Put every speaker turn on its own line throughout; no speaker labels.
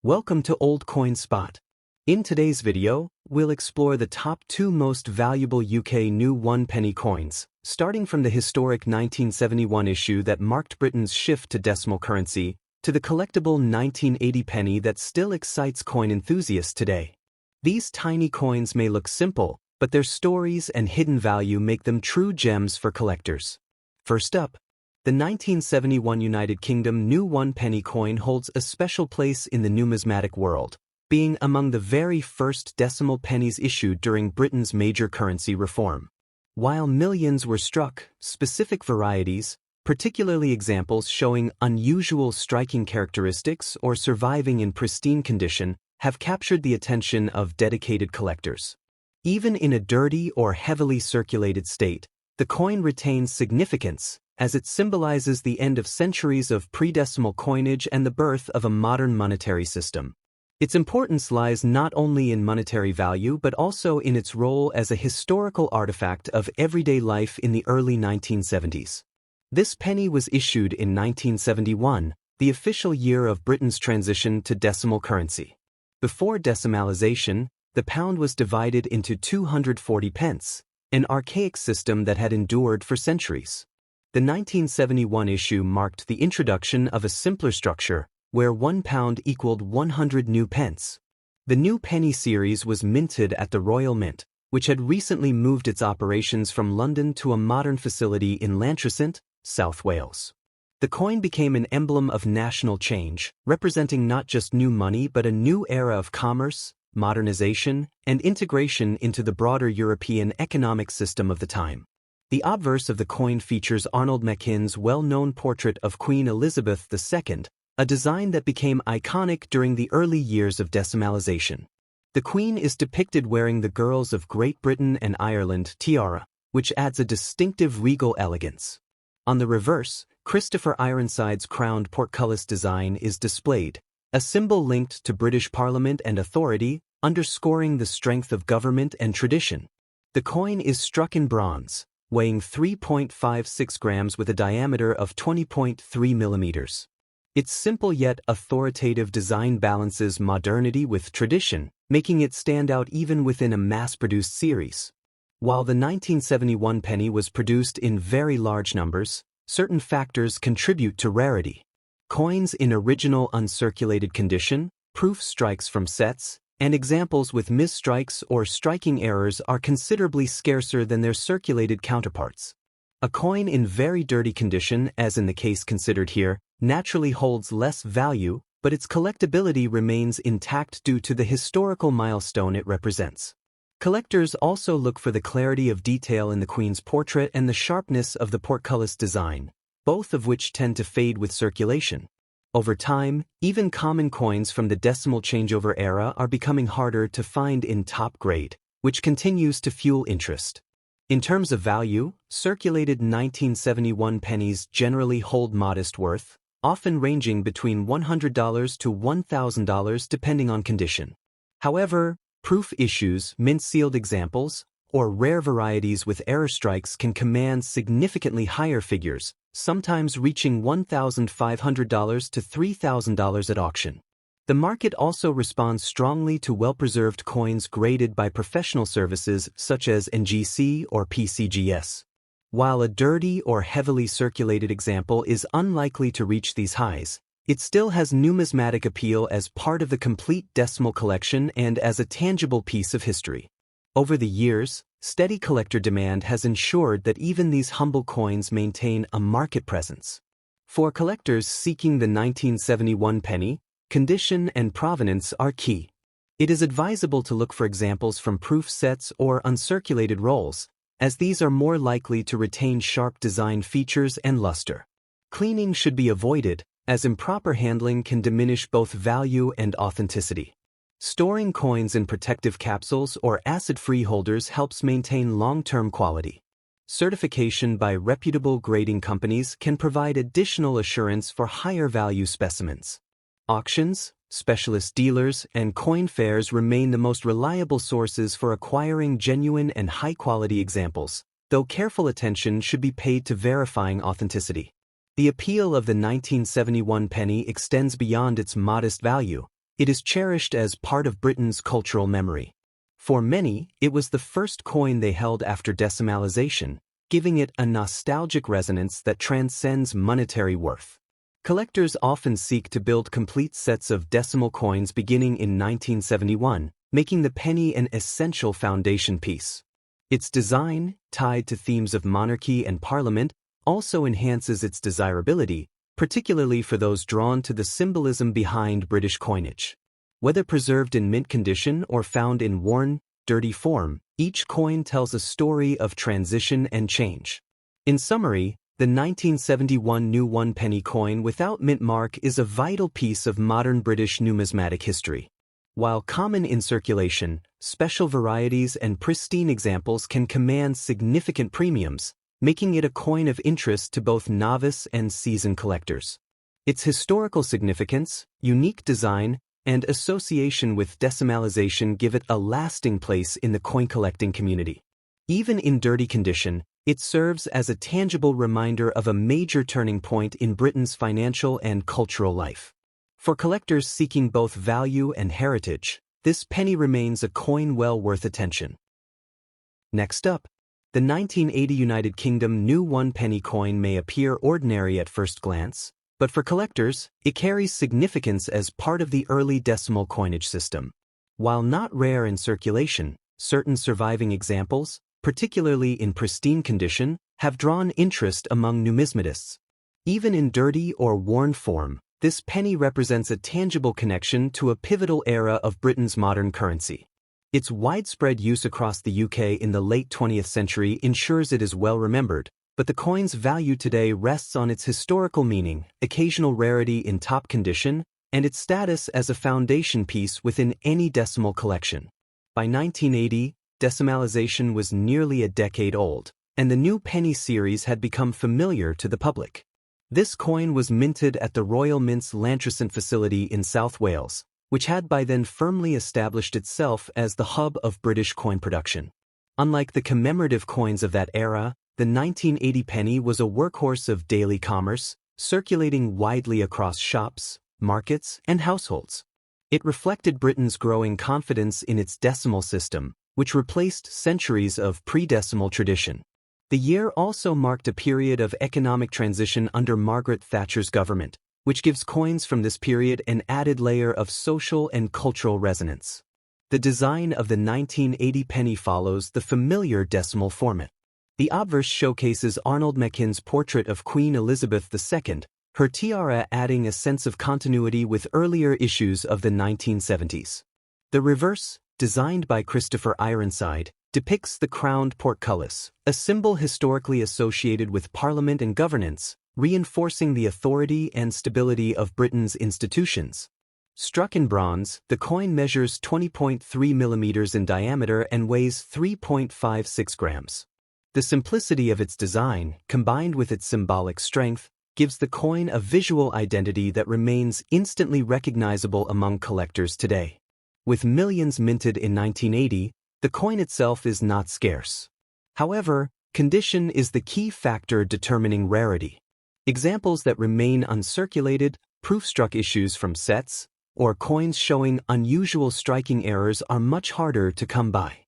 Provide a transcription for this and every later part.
Welcome to Old Coin Spot. In today's video, we'll explore the top 2 most valuable UK new 1 penny coins, starting from the historic 1971 issue that marked Britain's shift to decimal currency, to the collectible 1980 penny that still excites coin enthusiasts today. These tiny coins may look simple, but their stories and hidden value make them true gems for collectors. First up, the 1971 United Kingdom new 1 penny coin holds a special place in the numismatic world, being among the very first decimal pennies issued during Britain's major currency reform. While millions were struck, specific varieties, particularly examples showing unusual striking characteristics or surviving in pristine condition, have captured the attention of dedicated collectors. Even in a dirty or heavily circulated state, the coin retains significance, as it symbolizes the end of centuries of pre-decimal coinage and the birth of a modern monetary system. Its importance lies not only in monetary value but also in its role as a historical artifact of everyday life in the early 1970s. This penny was issued in 1971, the official year of Britain's transition to decimal currency. Before decimalisation, the pound was divided into 240 pence, an archaic system that had endured for centuries. The 1971 issue marked the introduction of a simpler structure, where £1 equaled 100 new pence. The new penny series was minted at the Royal Mint, which had recently moved its operations from London to a modern facility in Llantrisant, South Wales. The coin became an emblem of national change, representing not just new money but a new era of commerce, modernization, and integration into the broader European economic system of the time. The obverse of the coin features Arnold Machin's well-known portrait of Queen Elizabeth II, a design that became iconic during the early years of decimalisation. The Queen is depicted wearing the Girls of Great Britain and Ireland tiara, which adds a distinctive regal elegance. On the reverse, Christopher Ironside's crowned portcullis design is displayed, a symbol linked to British Parliament and authority, underscoring the strength of government and tradition. The coin is struck in bronze, weighing 3.56 grams with a diameter of 20.3 millimeters. Its simple yet authoritative design balances modernity with tradition, making it stand out even within a mass-produced series. While the 1971 penny was produced in very large numbers, certain factors contribute to rarity. Coins in original uncirculated condition, proof strikes from sets, and examples with misstrikes or striking errors are considerably scarcer than their circulated counterparts. A coin in very dirty condition, as in the case considered here, naturally holds less value, but its collectability remains intact due to the historical milestone it represents. Collectors also look for the clarity of detail in the Queen's portrait and the sharpness of the portcullis design, both of which tend to fade with circulation. Over time, even common coins from the decimal changeover era are becoming harder to find in top grade, which continues to fuel interest. In terms of value, circulated 1971 pennies generally hold modest worth, often ranging between $100 to $1,000 depending on condition. However, proof issues, mint-sealed examples, or rare varieties with error strikes can command significantly higher figures, sometimes reaching $1,500 to $3,000 at auction. The market also responds strongly to well-preserved coins graded by professional services such as NGC or PCGS. While a dirty or heavily circulated example is unlikely to reach these highs, it still has numismatic appeal as part of the complete decimal collection and as a tangible piece of history. Over the years, steady collector demand has ensured that even these humble coins maintain a market presence. For collectors seeking the 1971 penny, condition and provenance are key. It is advisable to look for examples from proof sets or uncirculated rolls, as these are more likely to retain sharp design features and luster. Cleaning should be avoided, as improper handling can diminish both value and authenticity. Storing coins in protective capsules or acid-free holders helps maintain long-term quality. Certification by reputable grading companies can provide additional assurance for higher-value specimens. Auctions, specialist dealers, and coin fairs remain the most reliable sources for acquiring genuine and high-quality examples, though careful attention should be paid to verifying authenticity. The appeal of the 1971 penny extends beyond its modest value, It is cherished as part of Britain's cultural memory. For many, it was the first coin they held after decimalization, giving it a nostalgic resonance that transcends monetary worth. Collectors often seek to build complete sets of decimal coins beginning in 1971, making the penny an essential foundation piece. Its design, tied to themes of monarchy and parliament, also enhances its desirability, particularly for those drawn to the symbolism behind British coinage. Whether preserved in mint condition or found in worn, dirty form, each coin tells a story of transition and change. In summary, the 1971 new 1 penny coin without mint mark is a vital piece of modern British numismatic history. While common in circulation, special varieties and pristine examples can command significant premiums, making it a coin of interest to both novice and seasoned collectors. Its historical significance, unique design, and association with decimalization give it a lasting place in the coin collecting community. Even in dirty condition, it serves as a tangible reminder of a major turning point in Britain's financial and cultural life. For collectors seeking both value and heritage, this penny remains a coin well worth attention. Next up, the 1980 United Kingdom new 1 penny coin may appear ordinary at first glance, but for collectors, it carries significance as part of the early decimal coinage system. While not rare in circulation, certain surviving examples, particularly in pristine condition, have drawn interest among numismatists. Even in dirty or worn form, this penny represents a tangible connection to a pivotal era of Britain's modern currency. Its widespread use across the UK in the late 20th century ensures it is well remembered, but the coin's value today rests on its historical meaning, occasional rarity in top condition, and its status as a foundation piece within any decimal collection. By 1980, decimalization was nearly a decade old, and the new penny series had become familiar to the public. This coin was minted at the Royal Mint's Llantrisant facility in South Wales, which had by then firmly established itself as the hub of British coin production. Unlike the commemorative coins of that era, the 1980 penny was a workhorse of daily commerce, circulating widely across shops, markets, and households. It reflected Britain's growing confidence in its decimal system, which replaced centuries of pre-decimal tradition. The year also marked a period of economic transition under Margaret Thatcher's government, which gives coins from this period an added layer of social and cultural resonance. The design of the 1980 penny follows the familiar decimal format. The obverse showcases Arnold Mackin's portrait of Queen Elizabeth II, her tiara adding a sense of continuity with earlier issues of the 1970s. The reverse, designed by Christopher Ironside, depicts the crowned portcullis, a symbol historically associated with Parliament and governance, reinforcing the authority and stability of Britain's institutions. Struck in bronze, the coin measures 20.3 millimeters in diameter and weighs 3.56 grams. The simplicity of its design, combined with its symbolic strength, gives the coin a visual identity that remains instantly recognizable among collectors today. With millions minted in 1980, the coin itself is not scarce. However, condition is the key factor determining rarity. Examples that remain uncirculated, proof-struck issues from sets, or coins showing unusual striking errors are much harder to come by.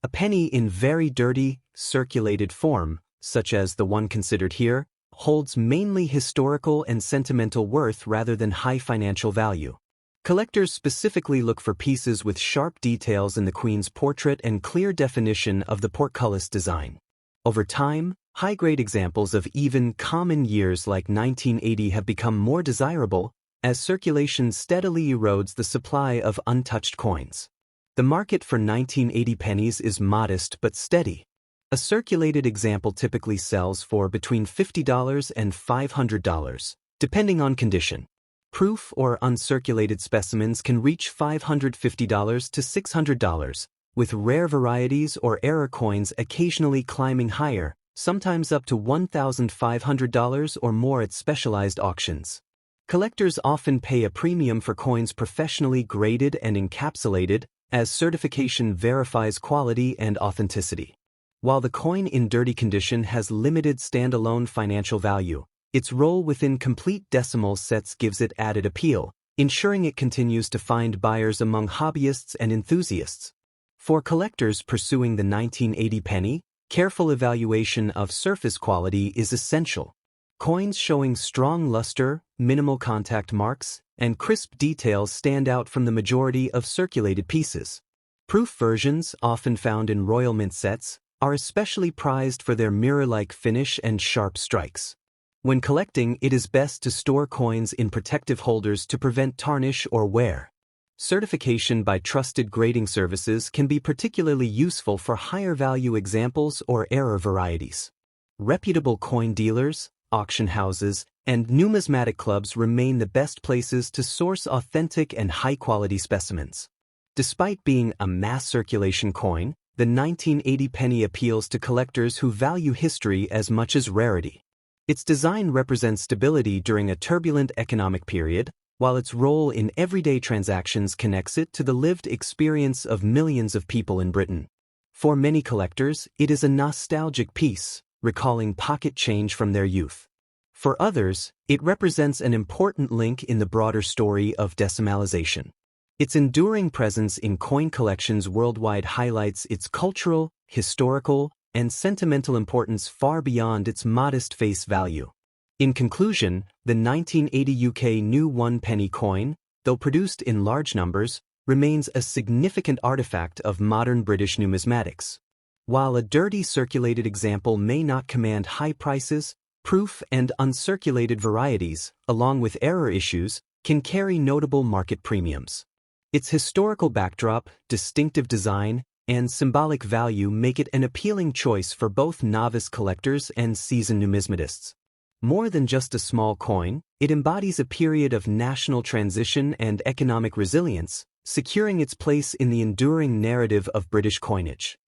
A penny in very dirty, circulated form, such as the one considered here, holds mainly historical and sentimental worth rather than high financial value. Collectors specifically look for pieces with sharp details in the Queen's portrait and clear definition of the portcullis design. Over time, high-grade examples of even common years like 1980 have become more desirable as circulation steadily erodes the supply of untouched coins. The market for 1980 pennies is modest but steady. A circulated example typically sells for between $50 and $500, depending on condition. Proof or uncirculated specimens can reach $550 to $600, with rare varieties or error coins occasionally climbing higher, sometimes up to $1,500 or more at specialized auctions. Collectors often pay a premium for coins professionally graded and encapsulated, as certification verifies quality and authenticity. While the coin in dirty condition has limited standalone financial value, its role within complete decimal sets gives it added appeal, ensuring it continues to find buyers among hobbyists and enthusiasts. For collectors pursuing the 1980 penny, careful evaluation of surface quality is essential. Coins showing strong luster, minimal contact marks, and crisp details stand out from the majority of circulated pieces. Proof versions, often found in Royal Mint sets, are especially prized for their mirror-like finish and sharp strikes. When collecting, it is best to store coins in protective holders to prevent tarnish or wear. Certification by trusted grading services can be particularly useful for higher-value examples or rarer varieties. Reputable coin dealers, auction houses, and numismatic clubs remain the best places to source authentic and high-quality specimens. Despite being a mass circulation coin, the 1980 penny appeals to collectors who value history as much as rarity. Its design represents stability during a turbulent economic period, while its role in everyday transactions connects it to the lived experience of millions of people in Britain. For many collectors, it is a nostalgic piece, recalling pocket change from their youth. For others, it represents an important link in the broader story of decimalization. Its enduring presence in coin collections worldwide highlights its cultural, historical, and sentimental importance far beyond its modest face value. In conclusion, the 1980 UK new 1 penny coin, though produced in large numbers, remains a significant artifact of modern British numismatics. While a dirty circulated example may not command high prices, proof and uncirculated varieties, along with error issues, can carry notable market premiums. Its historical backdrop, distinctive design, and symbolic value make it an appealing choice for both novice collectors and seasoned numismatists. More than just a small coin, it embodies a period of national transition and economic resilience, securing its place in the enduring narrative of British coinage.